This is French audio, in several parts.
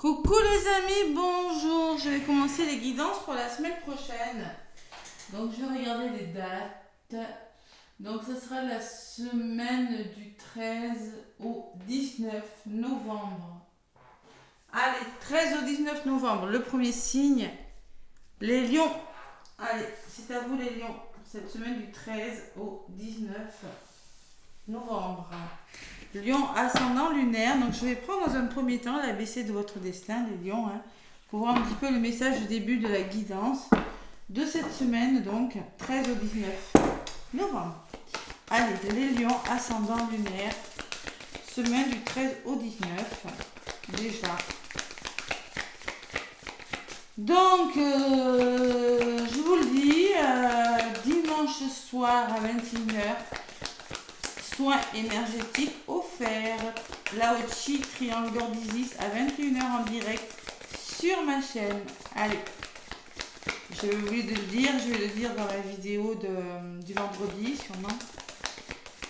Coucou les amis, bonjour. Je vais commencer les guidances pour la semaine prochaine. Donc je vais regarder les dates. Donc ce sera la semaine du 13 au 19 novembre. Allez, 13 au 19 novembre, le premier signe, les lions. Allez, c'est à vous les lions, cette semaine du 13 au 19 novembre. Lion ascendant lunaire, donc je vais prendre dans un premier temps l'ABC de votre destin, les lions, pour voir un petit peu le message du début de la guidance de cette semaine, donc 13 au 19 novembre. Allez, les lions ascendant lunaire, semaine du 13 au 19, déjà. Donc, je vous le dis, dimanche soir à 21h, soins énergétiques offerts. Lao Chi, triangle d'or d'Isis à 21h en direct sur ma chaîne. Allez, j'ai oublié de le dire, je vais le dire dans la vidéo du vendredi sûrement.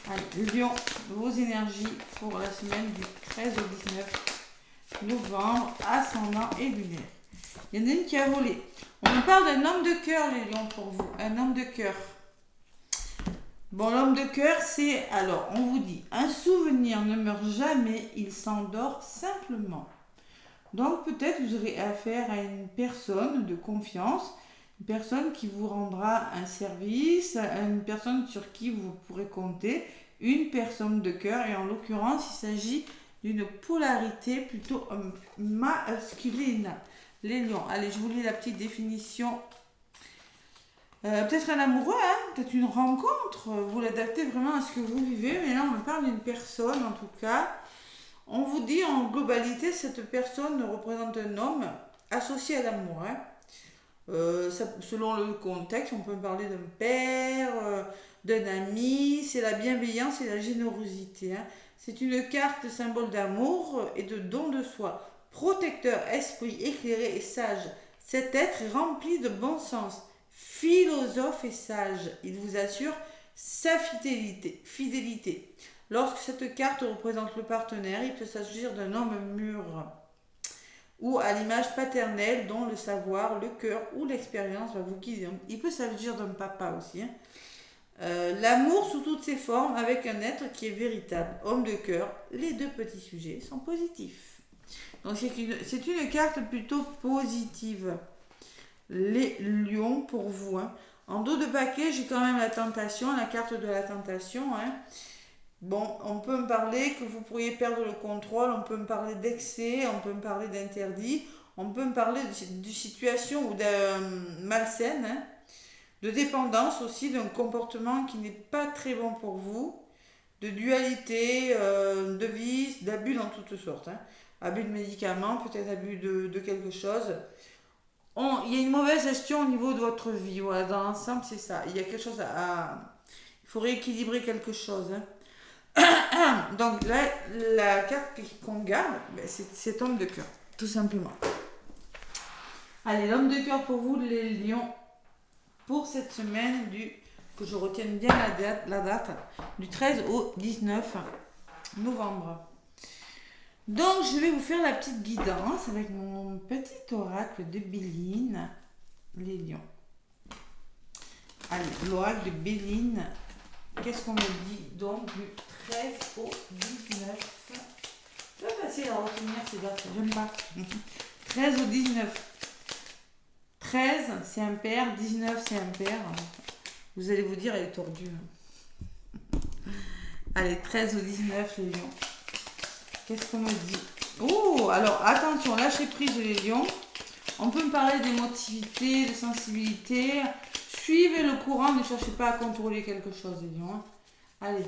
Allez, Lion, vos énergies pour la semaine du 13 au 19 novembre, ascendant et lunaire. Il y en a une qui a volé. On me parle d'un homme de cœur, les lions, pour vous. Un homme de cœur. Bon, l'homme de cœur, c'est, alors, on vous dit, un souvenir ne meurt jamais, il s'endort simplement. Donc, peut-être vous aurez affaire à une personne de confiance, une personne qui vous rendra un service, une personne sur qui vous pourrez compter, une personne de cœur, et en l'occurrence, il s'agit d'une polarité plutôt masculine. Les lions, allez, je vous lis la petite définition. Peut-être un amoureux, peut-être une rencontre, vous l'adaptez vraiment à ce que vous vivez, mais là on me parle d'une personne en tout cas. On vous dit en globalité, cette personne représente un homme associé à l'amour. Selon le contexte, on peut parler d'un père, d'un ami, c'est la bienveillance et la générosité. C'est une carte symbole d'amour et de don de soi. Protecteur, esprit éclairé et sage. Cet être est rempli de bon sens. Philosophe et sage, il vous assure sa fidélité. Lorsque cette carte représente le partenaire, il peut s'agir d'un homme mûr ou à l'image paternelle dont le savoir, le cœur ou l'expérience va vous guider. Il peut s'agir d'un papa aussi. L'amour sous toutes ses formes avec un être qui est véritable. Homme de cœur, les deux petits sujets sont positifs. Donc c'est une carte plutôt positive. Les lions pour vous. En dos de paquet, j'ai quand même la tentation, la carte de la tentation. Bon, on peut me parler que vous pourriez perdre le contrôle, on peut me parler d'excès, on peut me parler d'interdit, on peut me parler de situation ou d'un malsaine, de dépendance aussi, d'un comportement qui n'est pas très bon pour vous, de dualité, de vice, d'abus dans toutes sortes. Abus de médicaments, peut-être abus de quelque chose. Il y a une mauvaise gestion au niveau de votre vie. Voilà, dans l'ensemble, c'est ça. Il y a quelque chose il faut rééquilibrer quelque chose. Donc, là, la carte qu'on garde, c'est homme de cœur, tout simplement. Allez, l'homme de cœur pour vous, les lions, pour cette semaine que je retienne bien la date, du 13 au 19 novembre. Donc, je vais vous faire la petite guidance avec mon petit oracle de Béline, les lions. Allez, l'oracle de Béline, qu'est-ce qu'on me dit donc du 13 au 19? C'est pas facile à retenir ces dates, j'aime pas. 13 au 19. 13, c'est un père, 19, c'est un père. Vous allez vous dire, elle est tordue. Allez, 13 au 19, les lions. Qu'est-ce qu'on me dit? Oh, alors attention, lâchez prise les lions. On peut me parler d'émotivité, de sensibilité. Suivez le courant, ne cherchez pas à contrôler quelque chose, les lions. Allez,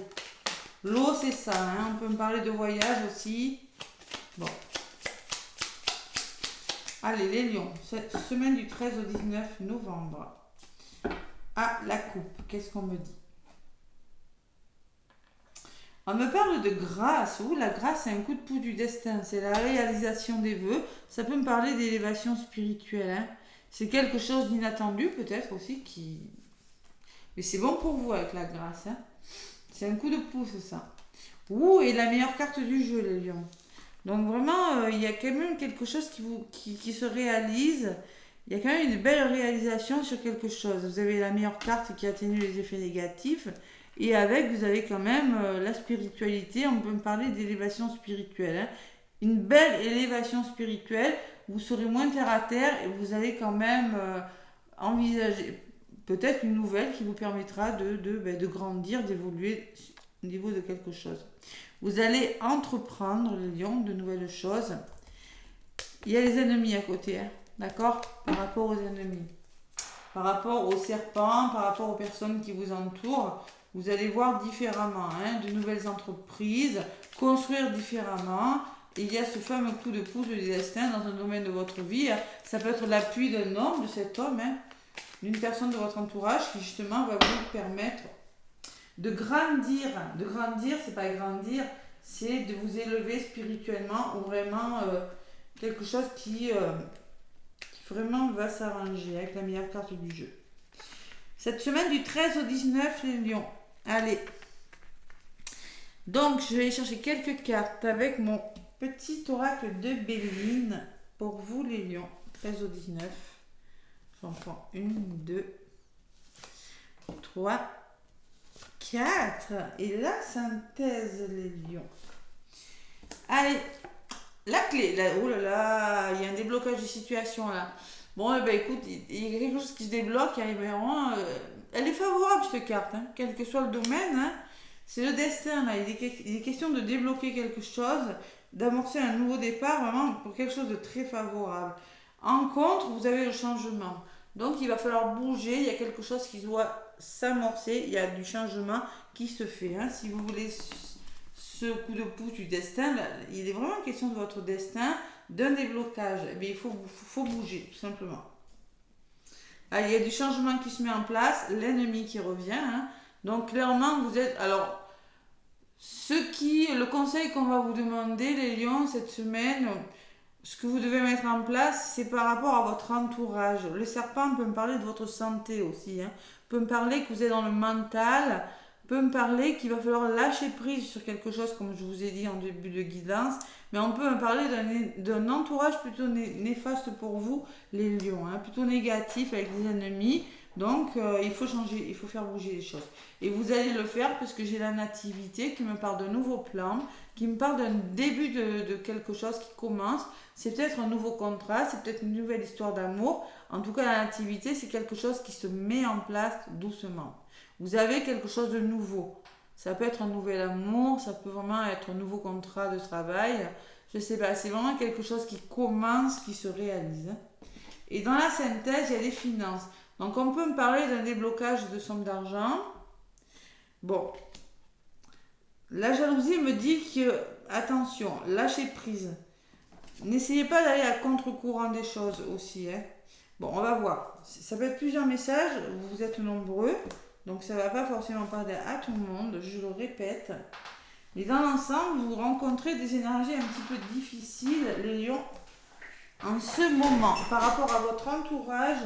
l'eau c'est ça, on peut me parler de voyage aussi. Bon. Allez, les lions, cette semaine du 13 au 19 novembre. Ah, la coupe, qu'est-ce qu'on me dit? On me parle de grâce. La grâce, c'est un coup de pouce du destin. C'est la réalisation des vœux. Ça peut me parler d'élévation spirituelle. C'est quelque chose d'inattendu, peut-être aussi, mais c'est bon pour vous avec la grâce. C'est un coup de pouce, ça. Et la meilleure carte du jeu, les lions. Donc vraiment, il y a quand même quelque chose qui se réalise. Il y a quand même une belle réalisation sur quelque chose. Vous avez la meilleure carte qui atténue les effets négatifs. Et avec, vous avez quand même la spiritualité. On peut me parler d'élévation spirituelle, hein. Une belle élévation spirituelle. Vous serez moins terre à terre et vous allez quand même envisager peut-être une nouvelle qui vous permettra de grandir, d'évoluer au niveau de quelque chose. Vous allez entreprendre, les lions, de nouvelles choses. Il y a les ennemis à côté, hein, d'accord? Par rapport aux ennemis, par rapport aux serpents, par rapport aux personnes qui vous entourent, vous allez voir différemment, hein, de nouvelles entreprises, construire différemment. Et il y a ce fameux coup de pouce du destin dans un domaine de votre vie. Ça peut être l'appui d'un homme, de cet homme, hein, d'une personne de votre entourage qui justement va vous permettre de grandir. De grandir, c'est pas grandir, c'est de vous élever spirituellement ou vraiment quelque chose qui vraiment va s'arranger avec la meilleure carte du jeu. Cette semaine du 13 au 19, les lions. Allez. Donc, je vais chercher quelques cartes avec mon petit oracle de Béline pour vous, les lions. 13 au 19. J'en prends 1, 2, 3, 4. Et la synthèse, les lions. Allez, la clé. Là, oh là là, il y a un déblocage de situation là. Bon, eh ben, écoute, il y a quelque chose qui se débloque. Elle est favorable, cette carte, hein, quel que soit le domaine. Hein. C'est le destin là. Il est question de débloquer quelque chose, d'amorcer un nouveau départ, vraiment pour quelque chose de très favorable. En contre, vous avez le changement. Donc, il va falloir bouger. Il y a quelque chose qui doit s'amorcer. Il y a du changement qui se fait. Hein. Si vous voulez ce coup de pouce du destin, là, il est vraiment question de votre destin, d'un déblocage. Eh bien, il faut bouger, tout simplement. Ah, il y a du changement qui se met en place, l'ennemi qui revient. Hein. Donc, clairement, vous êtes... Alors, le conseil qu'on va vous demander, les lions, cette semaine, ce que vous devez mettre en place, c'est par rapport à votre entourage. Le serpent peut me parler de votre santé aussi. Hein. Peut me parler que vous êtes dans le mental, peut me parler qu'il va falloir lâcher prise sur quelque chose, comme je vous ai dit en début de guidance, mais on peut me parler d'un entourage plutôt néfaste pour vous, les lions, hein, plutôt négatif avec des ennemis. Donc, il faut changer, il faut faire bouger les choses. Et vous allez le faire parce que j'ai la nativité qui me parle d'un nouveau plan, qui me parle d'un début de quelque chose qui commence. C'est peut-être un nouveau contrat, c'est peut-être une nouvelle histoire d'amour. En tout cas, la nativité, c'est quelque chose qui se met en place doucement. Vous avez quelque chose de nouveau. Ça peut être un nouvel amour, ça peut vraiment être un nouveau contrat de travail. Je sais pas, c'est vraiment quelque chose qui commence, qui se réalise. Et dans la synthèse, il y a les finances. Donc on peut me parler d'un déblocage de somme d'argent. Bon, la jalousie me dit que, attention, lâchez prise. N'essayez pas d'aller à contre-courant des choses aussi. Hein. Bon, on va voir. Ça peut être plusieurs messages, vous êtes nombreux. Donc ça ne va pas forcément parler à tout le monde, je le répète. Mais dans l'ensemble, vous rencontrez des énergies un petit peu difficiles, les lions, en ce moment, par rapport à votre entourage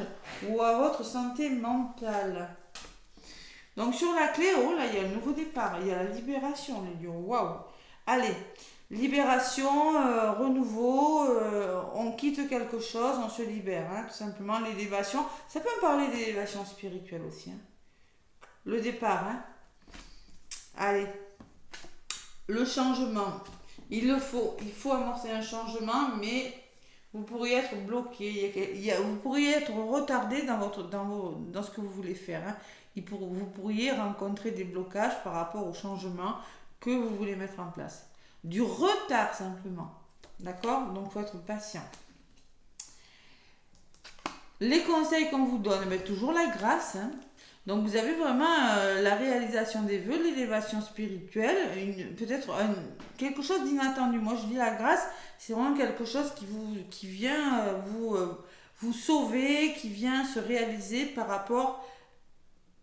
ou à votre santé mentale. Donc sur la clé, oh là, il y a un nouveau départ, il y a la libération, les lions, waouh. Allez, libération, renouveau, on quitte quelque chose, on se libère, hein, tout simplement, l'élévation. Ça peut me parler d'élévation spirituelle aussi, hein. Le départ, hein. Allez, le changement, il faut amorcer un changement, mais vous pourriez être bloqué, vous pourriez être retardé dans ce que vous voulez faire. Hein. Vous pourriez rencontrer des blocages par rapport au changement que vous voulez mettre en place. Du retard simplement. D'accord? Donc il faut être patient. Les conseils qu'on vous donne, ben, toujours la grâce. Hein. Donc vous avez vraiment la réalisation des vœux, l'élévation spirituelle, peut-être quelque chose d'inattendu. Moi je dis la grâce, c'est vraiment quelque chose qui vient vous sauver, qui vient se réaliser par rapport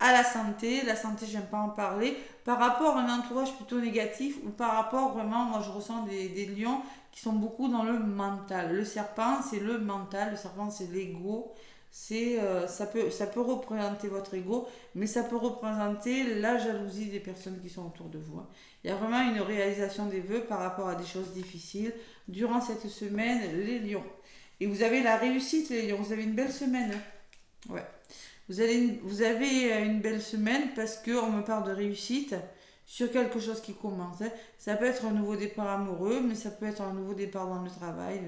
à la santé. La santé, j'aime pas en parler. Par rapport à un entourage plutôt négatif ou par rapport vraiment, moi je ressens des lions qui sont beaucoup dans le mental. Le serpent, c'est le mental, le serpent, c'est l'ego. ça peut représenter votre ego, mais ça peut représenter la jalousie des personnes qui sont autour de vous, hein. Il y a vraiment une réalisation des vœux par rapport à des choses difficiles durant cette semaine, les lions. Et vous avez la réussite, les lions. Vous avez une belle semaine, hein. Ouais. Vous avez une belle semaine parce qu'on me parle de réussite sur quelque chose qui commence, hein. Ça peut être un nouveau départ amoureux, mais ça peut être un nouveau départ dans le travail.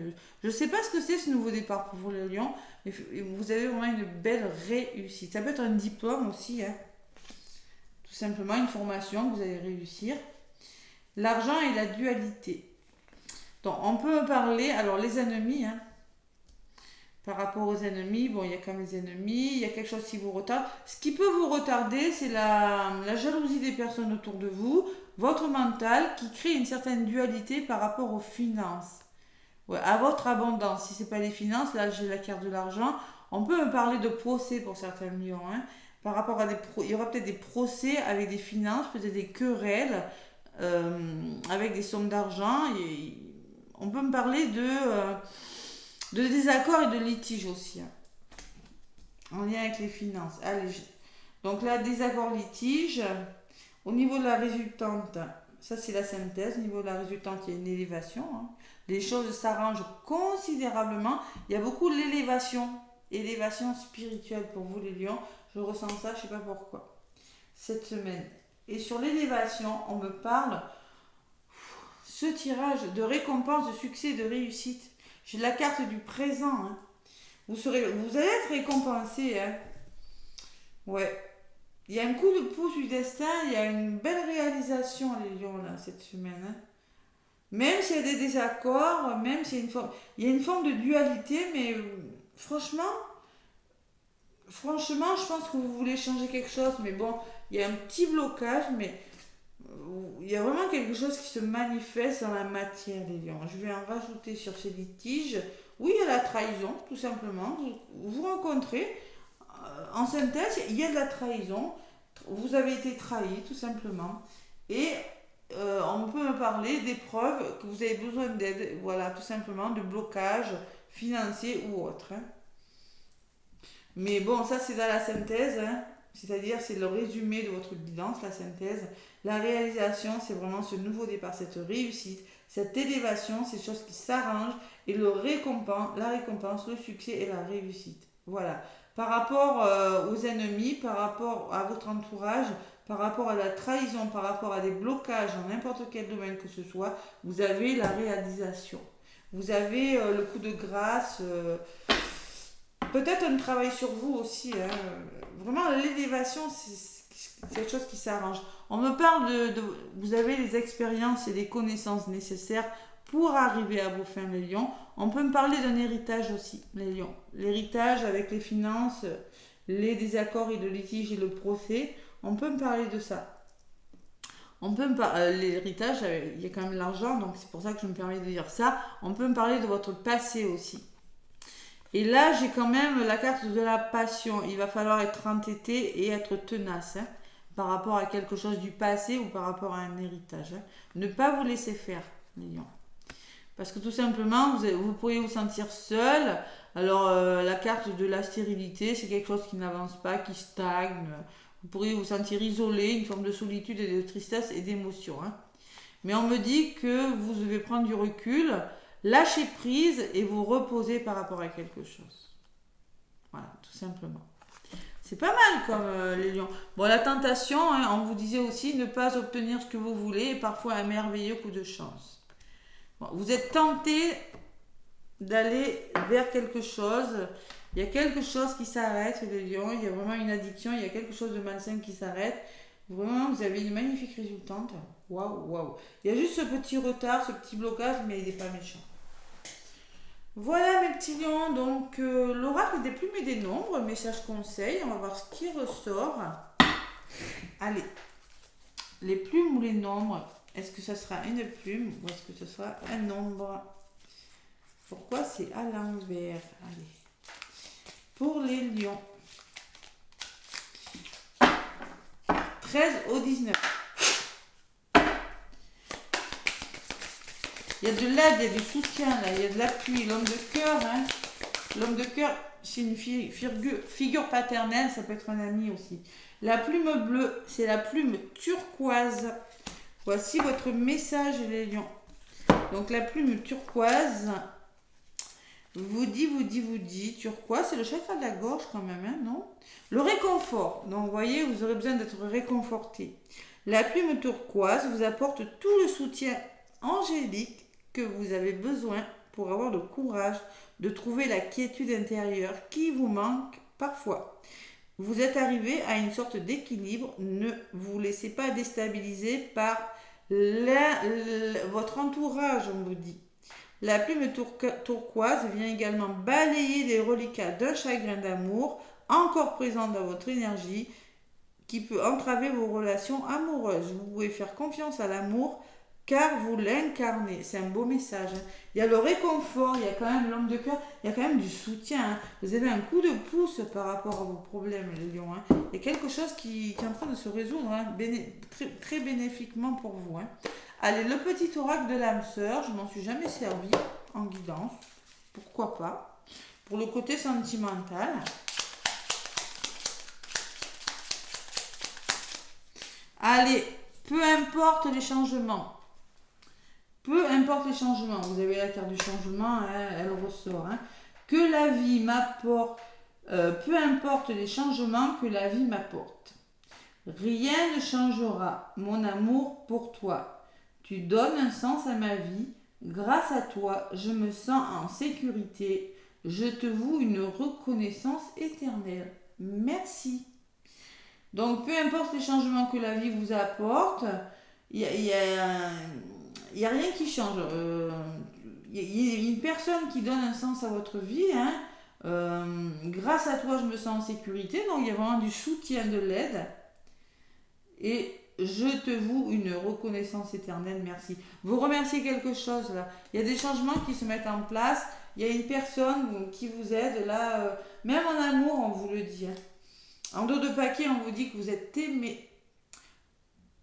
Je ne sais pas ce que c'est ce nouveau départ pour vous les lions, mais vous avez vraiment une belle réussite. Ça peut être un diplôme aussi, hein. Tout simplement une formation que vous allez réussir. L'argent et la dualité. Donc on peut parler, alors les ennemis, hein. Par rapport aux ennemis, bon, il y a quand même les ennemis, il y a quelque chose qui vous retarde. Ce qui peut vous retarder, c'est la jalousie des personnes autour de vous, votre mental qui crée une certaine dualité par rapport aux finances. Ouais, à votre abondance. Si ce n'est pas les finances, là j'ai la carte de l'argent. On peut me parler de procès pour certains lions, hein. Par rapport à il y aura peut-être des procès avec des finances, peut-être des querelles avec des sommes d'argent. On peut me parler de désaccords et de litiges aussi, hein, en lien avec les finances. Allez, donc là, désaccord, litige. Au niveau de la résultante, ça c'est la synthèse. Au niveau de la résultante, il y a une élévation, hein. Les choses s'arrangent considérablement. Il y a beaucoup d'élévation, élévation spirituelle pour vous les lions. Je ressens ça, je ne sais pas pourquoi, cette semaine. Et sur l'élévation, on me parle ce tirage de récompense, de succès, de réussite. J'ai la carte du présent, hein. Vous allez être récompensé, hein. Ouais. Il y a un coup de pouce du destin, il y a une belle réalisation, les lions, là, cette semaine, hein. Même s'il y a des désaccords, même s'il y a il y a une forme de dualité, mais franchement, je pense que vous voulez changer quelque chose, mais bon, il y a un petit blocage, mais il y a vraiment quelque chose qui se manifeste dans la matière, les lions. Je vais en rajouter sur ces litiges. Oui, il y a la trahison, tout simplement. Vous rencontrez, en synthèse, il y a de la trahison. Vous avez été trahi, tout simplement. Et on peut me parler d'épreuves, que vous avez besoin d'aide, voilà, tout simplement, de blocage financier ou autre, hein. Mais bon, ça c'est dans la synthèse, hein. C'est-à-dire c'est le résumé de votre bilan, la synthèse. La réalisation, c'est vraiment ce nouveau départ, cette réussite, cette élévation, ces choses qui s'arrangent et la récompense, le succès et la réussite. Voilà. Par rapport aux ennemis, par rapport à votre entourage, par rapport à la trahison, par rapport à des blocages dans n'importe quel domaine que ce soit, vous avez la réalisation. Vous avez le coup de grâce. Peut-être un travail sur vous aussi, hein. Vraiment, l'élévation, c'est quelque chose qui s'arrange. On me parle vous avez les expériences et les connaissances nécessaires pour arriver à vos fins, les lions. On peut me parler d'un héritage aussi, les lions. L'héritage avec les finances, les désaccords et le litige et le procès. On peut me parler de ça. On peut l'héritage, il y a quand même l'argent, donc c'est pour ça que je me permets de dire ça. On peut me parler de votre passé aussi. Et là, j'ai quand même la carte de la passion. Il va falloir être entêté et être tenace, hein, par rapport à quelque chose du passé ou par rapport à un héritage, hein. Ne pas vous laisser faire, les lions. Parce que tout simplement, vous pourriez vous sentir seul. Alors, la carte de la stérilité, c'est quelque chose qui n'avance pas, qui stagne. Vous pourriez vous sentir isolé, une forme de solitude et de tristesse et d'émotion, hein. Mais on me dit que vous devez prendre du recul, lâcher prise et vous reposer par rapport à quelque chose. Voilà, tout simplement. C'est pas mal comme les lions. Bon, la tentation, hein, on vous disait aussi ne pas obtenir ce que vous voulez et parfois un merveilleux coup de chance. Bon, vous êtes tenté d'aller vers quelque chose. Il y a quelque chose qui s'arrête, les lions. Il y a vraiment une addiction. Il y a quelque chose de malsain qui s'arrête. Vraiment, vous avez une magnifique résultante. Waouh, waouh. Il y a juste ce petit retard, ce petit blocage, mais il n'est pas méchant. Voilà mes petits lions, donc l'oracle des plumes et des nombres, message conseil, on va voir ce qui ressort. Allez, les plumes ou les nombres, est-ce que ça sera une plume ou est-ce que ce sera un nombre? Pourquoi c'est à l'envers? Allez, pour les lions, 13 au 19. Il y a de l'aide, il y a du soutien, là, il y a de l'appui. L'homme de cœur, hein. L'homme de cœur, c'est une figure paternelle, ça peut être un ami aussi. La plume bleue, c'est la plume turquoise. Voici votre message, les lions. Donc la plume turquoise vous dit, turquoise, c'est le chakra de la gorge quand même, hein, non? Le réconfort. Donc vous voyez, vous aurez besoin d'être réconforté. La plume turquoise vous apporte tout le soutien angélique que vous avez besoin pour avoir le courage de trouver la quiétude intérieure qui vous manque parfois. Vous êtes arrivé à une sorte d'équilibre, ne vous laissez pas déstabiliser par votre entourage, on vous dit. La plume turquoise vient également balayer les reliquats d'un chagrin d'amour encore présent dans votre énergie qui peut entraver vos relations amoureuses. Vous pouvez faire confiance à l'amour car vous l'incarnez. C'est un beau message. Il y a le réconfort, il y a quand même l'homme de cœur, il y a quand même du soutien. Vous avez un coup de pouce par rapport à vos problèmes, les lions. Il y a quelque chose qui est en train de se résoudre très, très bénéfiquement pour vous. Allez, le petit oracle de l'âme sœur, je m'en suis jamais servi en guidance. Pourquoi pas? Pour le côté sentimental. Allez, peu importe les changements. Peu importe les changements, vous avez la carte du changement, elle ressort. Que la vie m'apporte, peu importe les changements que la vie m'apporte. Rien ne changera mon amour pour toi. Tu donnes un sens à ma vie. Grâce à toi, je me sens en sécurité. Je te voue une reconnaissance éternelle. Merci. Donc, peu importe les changements que la vie vous apporte, il y a rien qui change. Il y a une personne qui donne un sens à votre vie. Grâce à toi, je me sens en sécurité. Donc, il y a vraiment du soutien, de l'aide. Et je te voue une reconnaissance éternelle. Merci. Vous remerciez quelque chose là. Il y a des changements qui se mettent en place. Il y a une personne qui vous aide là. Même en amour, on vous le dit. En dos de paquet, on vous dit que vous êtes aimé.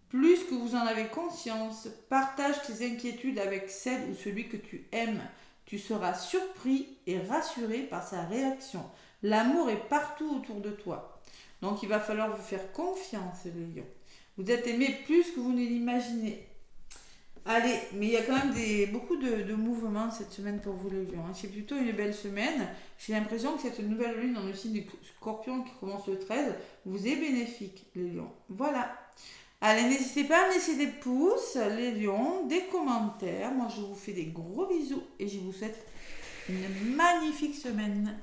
Plus que vous en avez conscience, partage tes inquiétudes avec celle ou celui que tu aimes. Tu seras surpris et rassuré par sa réaction. L'amour est partout autour de toi. Donc il va falloir vous faire confiance, les lions. Vous êtes aimé plus que vous ne l'imaginez. Allez, mais il y a quand même beaucoup de mouvements cette semaine pour vous, les lions. C'est plutôt une belle semaine. J'ai l'impression que cette nouvelle lune dans le signe du Scorpion qui commence le 13 vous est bénéfique, les lions. Voilà. Allez, n'hésitez pas à me laisser des pouces, les lions, des commentaires. Moi, je vous fais des gros bisous et je vous souhaite une magnifique semaine.